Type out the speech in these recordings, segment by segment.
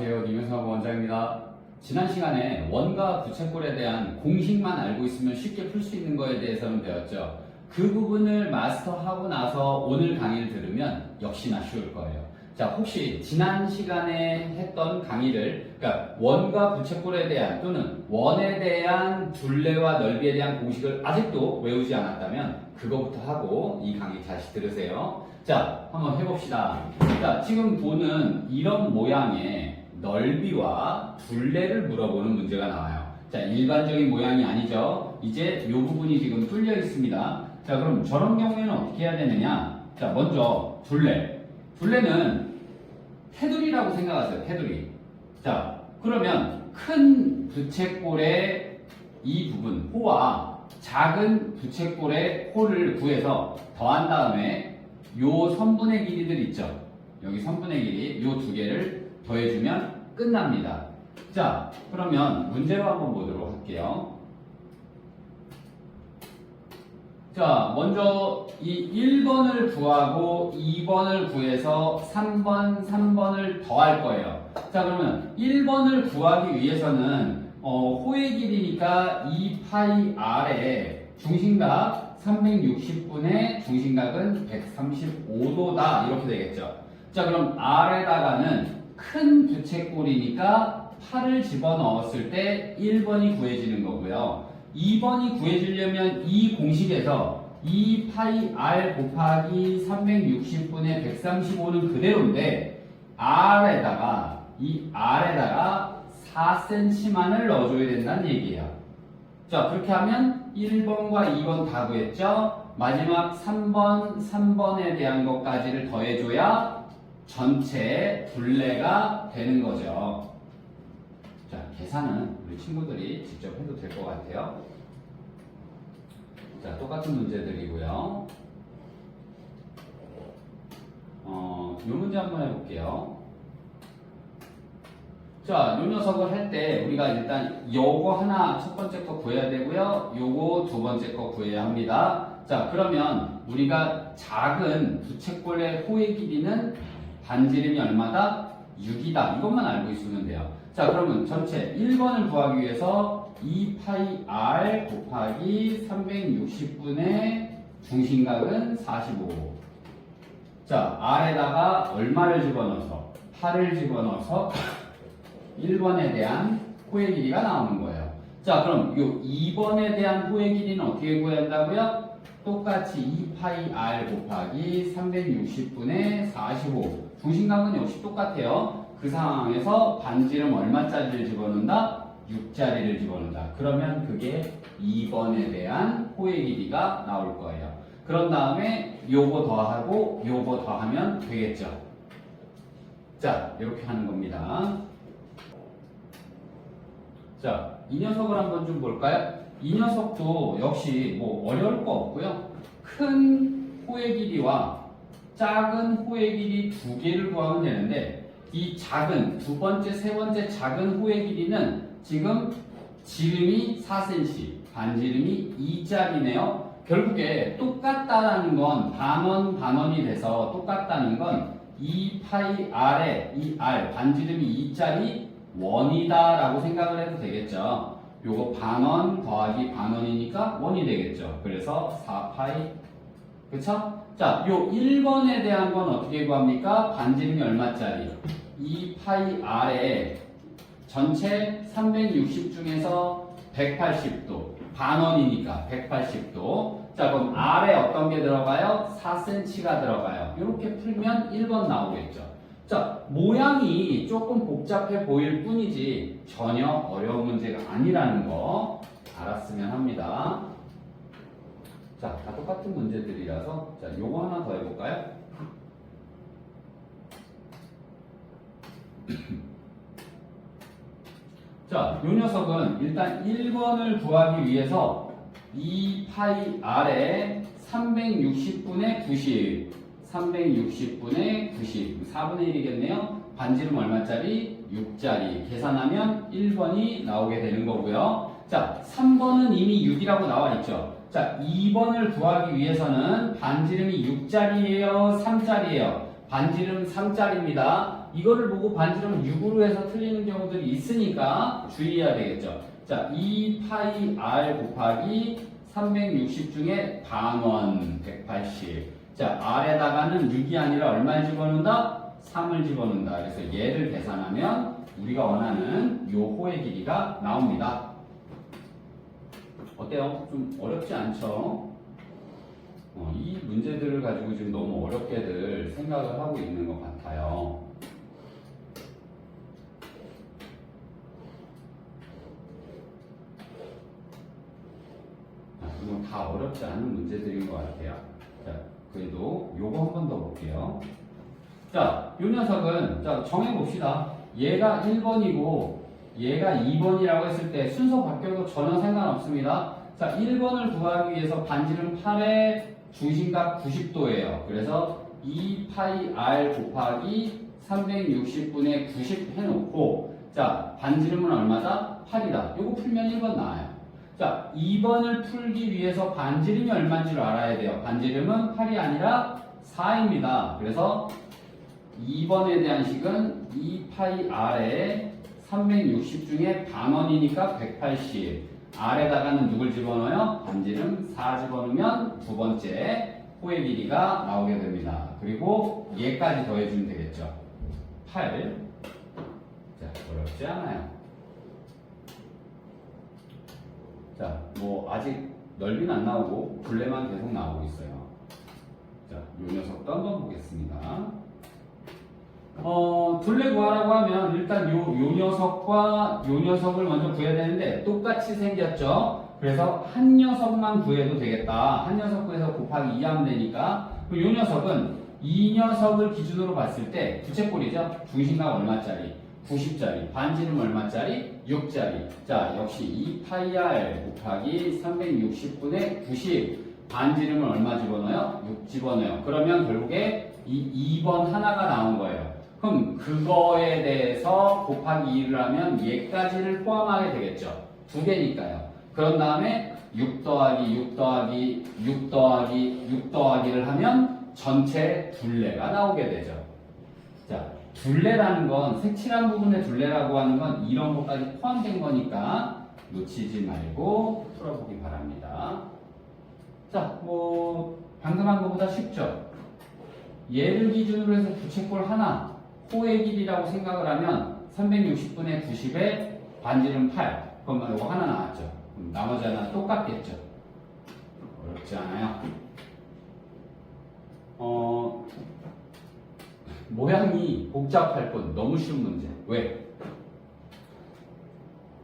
안녕하세요. 김현석 원장입니다. 지난 시간에 원과 부채꼴에 대한 공식만 알고 있으면 쉽게 풀 수 있는 거에 대해서는 배웠죠. 그 부분을 마스터하고 나서 오늘 강의를 들으면 역시나 쉬울 거예요. 자, 혹시 지난 시간에 했던 강의를, 그러니까 원과 부채꼴에 대한 또는 원에 대한 둘레와 넓이에 대한 공식을 아직도 외우지 않았다면 그거부터 하고 이 강의 다시 들으세요. 자, 한번 해봅시다. 자, 지금 보는 이런 모양의 넓이와 둘레를 물어보는 문제가 나와요. 자, 일반적인 모양이 아니죠. 이제 이 부분이 지금 뚫려 있습니다. 자, 그럼 저런 경우에는 어떻게 해야 되느냐? 자, 먼저 둘레. 둘레는 테두리라고 생각하세요. 테두리. 자, 그러면 큰 부채꼴의 이 부분, 호와 작은 부채꼴의 호를 구해서 더한 다음에 요 선분의 길이들 있죠. 여기 선분의 길이 요 두 개를 더해주면 끝납니다. 자, 그러면 문제로 한번 보도록 할게요. 자, 먼저 이 1번을 구하고 2번을 구해서 3번을 더할 거예요. 자, 그러면 1번을 구하기 위해서는 호의 길이니까 2파이 r에 중심각 360분의 중심각은 135도다 이렇게 되겠죠. 자, 그럼 r에다가는 큰 부채꼴이니까 8을 집어넣었을 때 1번이 구해지는 거고요. 2번이 구해지려면 이 공식에서 2파이 r 곱하기 360분의 135는 그대로인데 이 r에다가 4cm만을 넣어줘야 된다는 얘기예요. 자, 그렇게 하면 1번과 2번 다 구했죠? 마지막 3번에 대한 것까지를 더해줘야 전체 둘레가 되는 거죠. 자, 계산은 우리 친구들이 직접 해도 될 것 같아요. 자, 똑같은 문제들이고요. 이 문제 한번 해볼게요. 자, 이 녀석을 할 때 우리가 일단 요거 하나 첫 번째 거 구해야 되고요. 요거 두 번째 거 구해야 합니다. 자, 그러면 우리가 작은 부채꼴의 호의 길이는 반지름이 얼마다? 6이다. 이것만 알고 있으면 돼요. 자, 그러면 전체 1번을 구하기 위해서 2파이 r 곱하기 360분의 중심각은 45. 자, r에다가 얼마를 집어넣어서? 8을 집어넣어서 1번에 대한 호의 길이가 나오는 거예요. 자, 그럼 이 2번에 대한 호의 길이는 어떻게 구해야 한다고요? 똑같이 2파이 r 곱하기 360분의 45. 중심각은 역시 똑같아요. 그 상황에서 반지름 얼마짜리를 집어넣는다? 6짜리를 집어넣는다. 그러면 그게 2번에 대한 호의 길이가 나올 거예요. 그런 다음에 요거 더하고 요거 더하면 되겠죠. 자, 이렇게 하는 겁니다. 자, 이 녀석을 한번 좀 볼까요? 이 녀석도 역시 뭐 어려울 거 없고요. 큰 호의 길이와 작은 호의 길이 두 개를 구하면 되는데 이 작은 두 번째, 세 번째 작은 호의 길이는 지금 지름이 4cm, 반지름이 2짜리네요. 결국에 똑같다라는 건 반원이 돼서 똑같다는 건 2파이 r에 이 r, 반지름이 2짜리 원이다 라고 생각을 해도 되겠죠. 요거 반원 더하기 반원이니까 원이 되겠죠. 그래서 4파이, 그쵸? 자, 요 1번에 대한 건 어떻게 구합니까? 반지름이 얼마짜리? 2파이 r에 전체 360 중에서 180도, 반원이니까 180도. 자, 그럼 r에 어떤 게 들어가요? 4cm가 들어가요. 이렇게 풀면 1번 나오겠죠. 자, 모양이 조금 복잡해 보일 뿐이지 전혀 어려운 문제가 아니라는 거 알았으면 합니다. 자, 다 똑같은 문제들이라서 자, 요거 하나 더 해볼까요? 자, 요 녀석은 일단 1번을 구하기 위해서 2파이 r에 360분의 90 360분의 90, 4분의 1이겠네요. 반지름 얼마짜리? 6짜리. 계산하면 1번이 나오게 되는 거고요. 자, 3번은 이미 6이라고 나와 있죠. 자, 2번을 구하기 위해서는 반지름이 6짜리예요? 3짜리예요? 반지름 3짜리입니다. 이거를 보고 반지름 6으로 해서 틀리는 경우들이 있으니까 주의해야 되겠죠. 자, 2파이 r 곱하기 360 중에 반원 180. 자, r에다가는 6이 아니라 얼마를 집어넣는다? 3을 집어넣는다. 그래서 얘를 계산하면 우리가 원하는 요 호의 길이가 나옵니다. 어때요? 좀 어렵지 않죠? 이 문제들을 가지고 지금 너무 어렵게들 생각을 하고 있는 것 같아요. 이건 다 어렵지 않은 문제들인 것 같아요. 자, 그래도 요거 한 번 더 볼게요. 자, 요 녀석은 자, 정해봅시다. 얘가 1번이고 얘가 2번이라고 했을 때 순서 바뀌어도 전혀 상관없습니다. 자, 1번을 구하기 위해서 반지름 8의 중심각 90도예요. 그래서 2파이 r 곱하기 360분의 90 해놓고 자, 반지름은 얼마다? 8이다. 요거 풀면 1번 나와요. 자, 2번을 풀기 위해서 반지름이 얼마인지를 알아야 돼요. 반지름은 8이 아니라 4입니다. 그래서 2번에 대한 식은 2파이 r에 360 중에 반원이니까 180. r에다가는 누굴 집어넣어요? 반지름 4 집어넣으면 두 번째 호의 길이가 나오게 됩니다. 그리고 얘까지 더해주면 되겠죠. 8. 자, 어렵지 않아요. 자, 뭐 아직 넓이는 안 나오고 둘레만 계속 나오고 있어요. 자, 요 녀석도 한번 보겠습니다. 둘레 구하라고 하면 일단 요 녀석과 요 녀석을 먼저 구해야 되는데 똑같이 생겼죠. 그래서 한 녀석만 구해도 되겠다. 한 녀석 구해서 곱하기 2 하면 되니까 요 녀석은 이 녀석을 기준으로 봤을 때 부채꼴이죠. 중심각 얼마짜리? 90짜리. 반지름 얼마짜리? 6짜리. 자, 역시 2파이 r 곱하기 360분의 90. 반지름을 얼마 집어넣어요? 6 집어넣어요. 그러면 결국에 이 2번 하나가 나온 거예요. 그럼 그거에 대해서 곱하기 2를 하면 얘까지를 포함하게 되겠죠. 두 개니까요. 그런 다음에 6 더하기 6 더하기 6 더하기 6 더하기를 하면 전체 둘레가 나오게 되죠. 자, 둘레라는 건 색칠한 부분의 둘레라고 하는 건 이런 것까지 포함된 거니까 놓치지 말고 풀어보기 바랍니다. 자, 뭐 방금 한 것보다 쉽죠? 얘를 기준으로 해서 부채꼴 하나 호의 길이라고 생각을 하면 360분의 90에 반지름 8. 그러면 이거 하나 나왔죠. 그럼 나머지 하나 똑같겠죠. 어렵지 않아요. 모양이 복잡할 뿐 너무 쉬운 문제. 왜?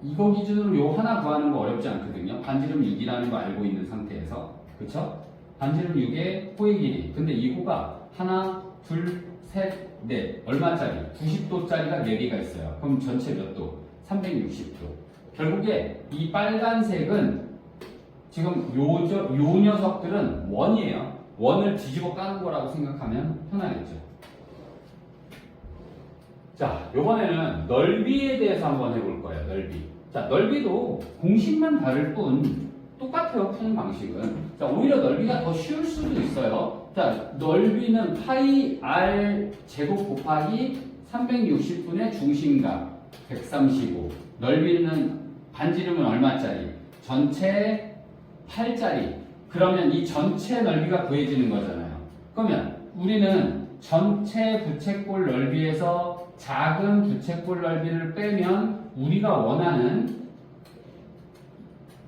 이거 기준으로 요 하나 구하는 거 어렵지 않거든요. 반지름 6이라는 거 알고 있는 상태에서. 그쵸? 반지름 6의 호의 길이. 근데 이 호가 하나, 둘, 셋, 넷. 얼마짜리? 90도짜리가 4개가 있어요. 그럼 전체 몇 도? 360도. 결국에 이 빨간색은 지금 요 녀석들은 원이에요. 원을 뒤집어 까는 거라고 생각하면 편하겠죠. 자, 요번에는 넓이에 대해서 한번 해볼 거예요. 넓이. 자, 넓이도 공식만 다를 뿐 똑같아요. 푸는 방식은. 자, 오히려 넓이가 더 쉬울 수도 있어요. 자, 넓이는 파이 r 제곱 곱하기 360분의 중심각 135. 넓이는 반지름은 얼마짜리? 전체 8짜리. 그러면 이 전체 넓이가 구해지는 거잖아요. 그러면 우리는 전체 부채꼴 넓이에서 작은 부채꼴 넓이를 빼면 우리가 원하는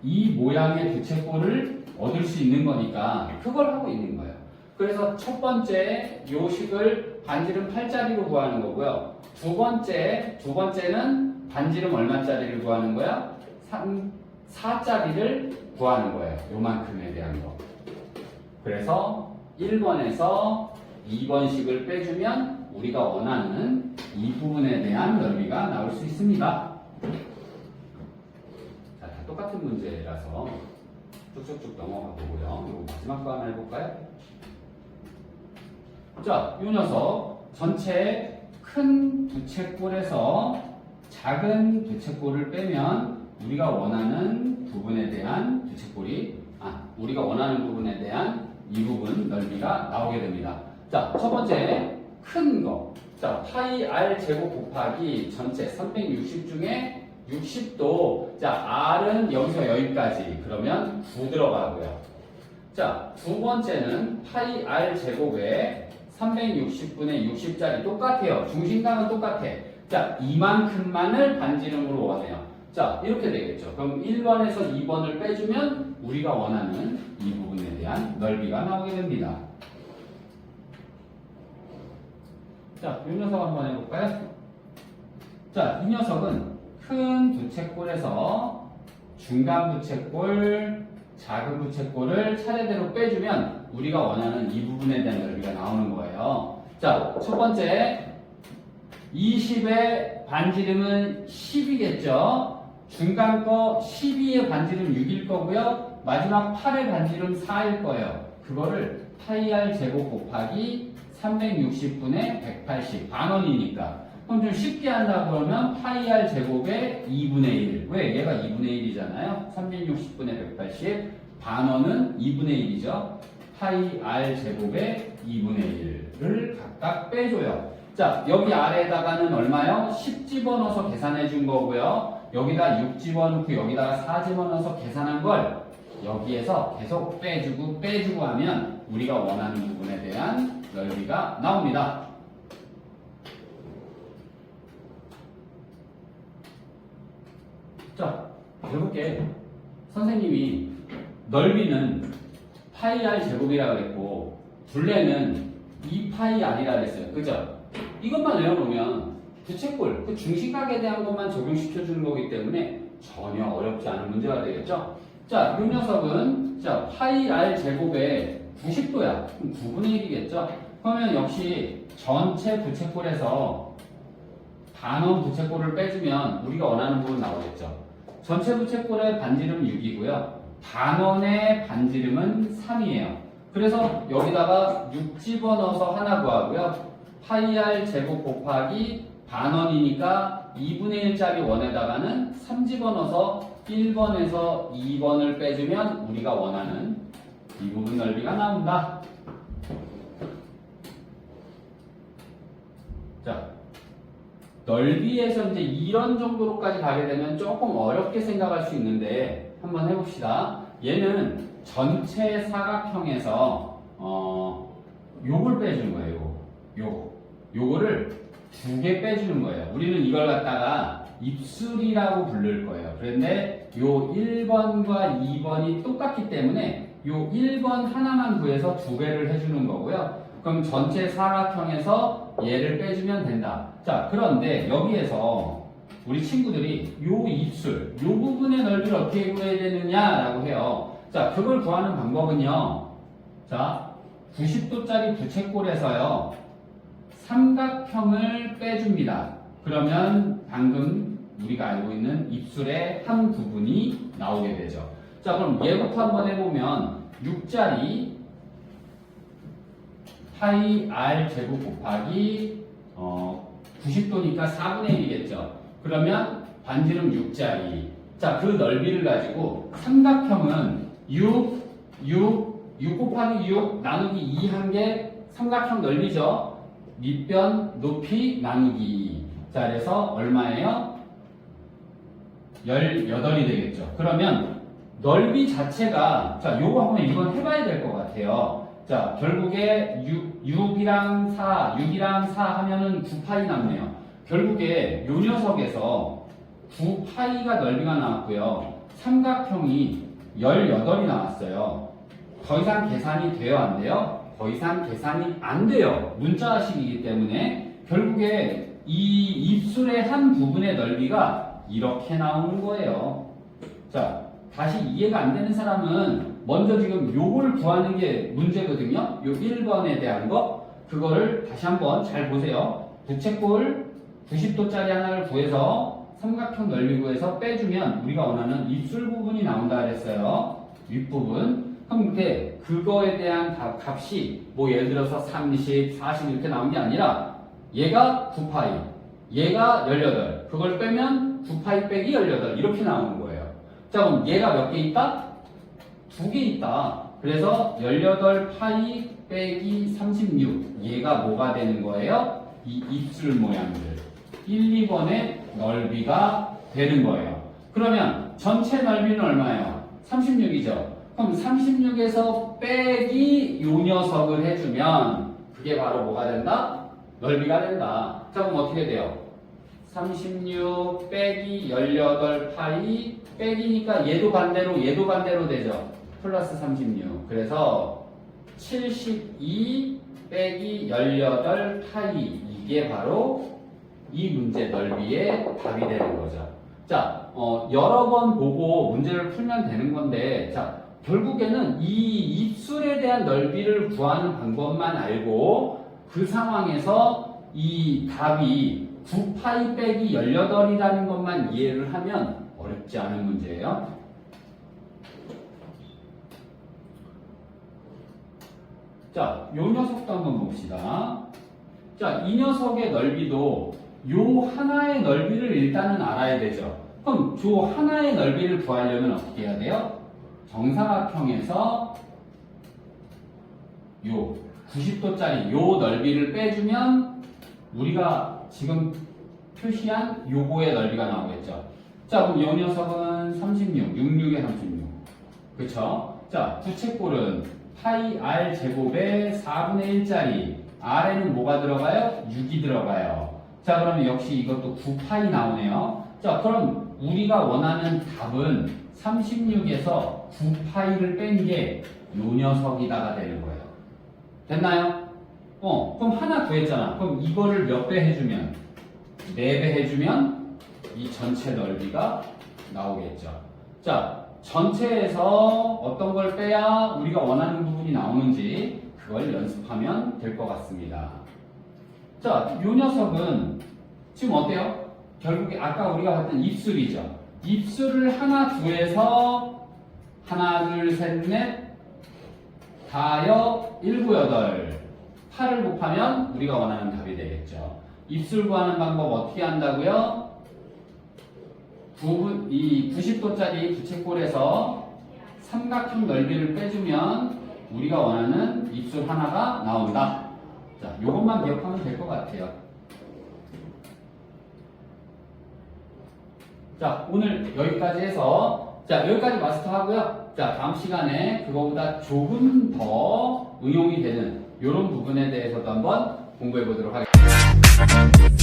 이 모양의 부채꼴을 얻을 수 있는 거니까 그걸 하고 있는 거예요. 그래서 첫 번째 요식을 반지름 8짜리로 구하는 거고요. 두 번째는 반지름 얼마짜리를 구하는 거야? 4짜리를 구하는 거예요. 요만큼에 대한 거. 그래서 1번에서 2번식을 빼주면 우리가 원하는 이 부분에 대한 넓이가 나올 수 있습니다. 자, 다 똑같은 문제라서 쭉쭉쭉 넘어가 보고요. 그리고 마지막 거 하나 해볼까요? 자, 이 녀석 전체 큰 부채꼴에서 작은 부채꼴을 빼면 우리가 원하는 부분에 대한 우리가 원하는 부분에 대한 이 부분 넓이가 나오게 됩니다. 자, 첫 번째 큰 거. 자, 파이 r 제곱 곱하기 전체 360 중에 60도, 자, r은 여기서 여기까지. 그러면 9 들어가고요. 자, 두 번째는 파이 r 제곱에 360분의 60짜리 똑같아요. 중심각은 똑같아. 자, 이만큼만을 반지름으로 원해요. 자, 이렇게 되겠죠. 그럼 1번에서 2번을 빼주면 우리가 원하는 이 부분에 대한 넓이가 나오게 됩니다. 자, 이 녀석 한번 해볼까요? 자, 이 녀석은 큰 부채꼴에서 중간 부채꼴, 작은 부채꼴을 차례대로 빼주면 우리가 원하는 이 부분에 대한 넓이가 나오는 거예요. 자, 첫 번째 20의 반지름은 10이겠죠. 중간 거 12의 반지름 6일 거고요. 마지막 8의 반지름 4일 거예요. 그거를 파이 r 제곱 곱하기 360분의 180 반원이니까 그럼 좀 쉽게 한다 그러면 파이 r 제곱의 2분의 1. 왜? 얘가 2분의 1이잖아요. 360분의 180 반원은 2분의 1이죠. 파이 r 제곱의 2분의 1을 각각 빼줘요. 자, 여기 아래에다가는 얼마요? 10 집어넣어서 계산해 준 거고요. 여기다 6 집어넣고 여기다가 4 집어넣어서 계산한 걸 여기에서 계속 빼주고 하면 우리가 원하는 부분에 대한 넓이가 나옵니다. 자, 해볼게. 선생님이 넓이는 파이 r 제곱이라고 했고 둘레는 2파이 r이라고 했어요. 그죠? 이것만 외워놓으면 부채꼴, 그 중심각에 대한 것만 적용시켜주는 거기 때문에 전혀 어렵지 않은 문제가 되겠죠? 자, 이 녀석은 자 파이 r 제곱에 90도야. 그럼 9분의 1이겠죠? 그러면 역시 전체 부채꼴에서 반원 부채꼴을 빼주면 우리가 원하는 부분 나오겠죠? 전체 부채꼴의 반지름은 6이고요. 반원의 반지름은 3이에요. 그래서 여기다가 6 집어넣어서 하나 구하고요. 파이 r 제곱 곱하기 반원이니까 2분의 1짜리 원에다가는 3 집어넣어서 1번에서 2번을 빼주면 우리가 원하는 이 부분 넓이가 나온다. 자, 넓이에서 이제 이런 정도로까지 가게 되면 조금 어렵게 생각할 수 있는데 한번 해봅시다. 얘는 전체 사각형에서 요걸 빼주는 거예요. 요거를 2개 빼주는 거예요. 우리는 이걸 갖다가 입술이라고 부를 거예요. 그런데 요 1번과 2번이 똑같기 때문에 요 1번 하나만 구해서 2배를 해주는 거고요. 그럼 전체 사각형에서 얘를 빼주면 된다. 자, 그런데 여기에서 우리 친구들이 요 입술, 요 부분의 넓이를 어떻게 구해야 되느냐라고 해요. 자, 그걸 구하는 방법은요. 자, 90도짜리 부채꼴에서요. 삼각형을 빼줍니다. 그러면 방금 우리가 알고 있는 입술의 한 부분이 나오게 되죠. 자, 그럼 얘부터 한번 해보면 6짜리 파이 r 제곱 곱하기 90도니까 4분의 1이겠죠. 그러면 반지름 6짜리. 자, 그 넓이를 가지고 삼각형은 6 곱하기 6 나누기 2 한 게 삼각형 넓이죠. 밑변 높이 나누기. 자, 그래서 얼마예요? 18이 되겠죠. 그러면 넓이 자체가 자, 요거 한번 이건 해봐야 될 것 같아요. 자, 결국에 6이랑 4 하면은 9파이 남네요. 결국에 요 녀석에서 9파이가 넓이가 나왔고요. 삼각형이 18이 나왔어요. 더 이상 계산이 돼요, 안 돼요? 더 이상 계산이 안 돼요. 문자식이기 때문에 결국에 이 입술의 한 부분의 넓이가 이렇게 나오는 거예요. 자, 다시 이해가 안 되는 사람은 먼저 지금 요걸 구하는 게 문제거든요. 요 1번에 대한 거. 그거를 다시 한번 잘 보세요. 부채꼴 90도짜리 하나를 구해서 삼각형 넓이 구해서 빼주면 우리가 원하는 입술 부분이 나온다 그랬어요. 윗부분. 그럼 그거에 대한 값이 뭐 예를 들어서 30, 40 이렇게 나온 게 아니라 얘가 9파이, 얘가 18. 그걸 빼면 9파이 빼기 18 이렇게 나오는 거예요. 자, 그럼 얘가 몇 개 있다? 2개 있다. 그래서 18파이 빼기 36. 얘가 뭐가 되는 거예요? 이 입술 모양들 1, 2번의 넓이가 되는 거예요. 그러면 전체 넓이는 얼마예요? 36이죠. 그럼 36에서 빼기 요 녀석을 해주면 그게 바로 뭐가 된다? 넓이가 된다. 자, 그럼 어떻게 돼요? 36 빼기 18 파이 빼기니까 얘도 반대로 되죠. 플러스 36. 그래서 72 빼기 18 파이 이게 바로 이 문제 넓이의 답이 되는 거죠. 자, 여러 번 보고 문제를 풀면 되는 건데, 자, 결국에는 이 입술에 대한 넓이를 구하는 방법만 알고 그 상황에서 이 답이 9파이 빼기 18이라는 것만 이해를 하면 어렵지 않은 문제예요. 자, 요 녀석도 한번 봅시다. 자, 이 녀석의 넓이도 요 하나의 넓이를 일단은 알아야 되죠. 그럼 요 하나의 넓이를 구하려면 어떻게 해야 돼요? 정사각형에서 요 90도짜리 요 넓이를 빼주면 우리가 지금 표시한 요거의 넓이가 나오겠죠. 자, 그럼 요 녀석은 36, 66에 36. 그쵸? 자, 부채꼴은 파이 r 제곱에 4분의 1짜리 r에는 뭐가 들어가요? 6이 들어가요. 자, 그러면 역시 이것도 9파이 나오네요. 자, 그럼 우리가 원하는 답은 36에서 9파이를 뺀 게 요 녀석이다가 되는 거예요. 됐나요? 그럼 하나 구했잖아. 그럼 이거를 몇 배 해주면? 4배 해주면 이 전체 넓이가 나오겠죠. 자, 전체에서 어떤 걸 빼야 우리가 원하는 부분이 나오는지 그걸 연습하면 될 것 같습니다. 자, 요 녀석은 지금 어때요? 결국에 아까 우리가 봤던 입술이죠. 입술을 하나 구해서 하나, 둘, 셋, 넷, 다여, 7, 8, 8을 곱하면 우리가 원하는 답이 되겠죠. 입술 구하는 방법 어떻게 한다고요? 이 90도짜리 부채꼴에서 삼각형 넓이를 빼주면 우리가 원하는 입술 하나가 나온다. 자, 요것만 기억하면 될 것 같아요. 자, 오늘 여기까지 해서 여기까지 마스터 하고요. 자, 다음 시간에 그거보다 조금 더 응용이 되는 이런 부분에 대해서도 한번 공부해 보도록 하겠습니다.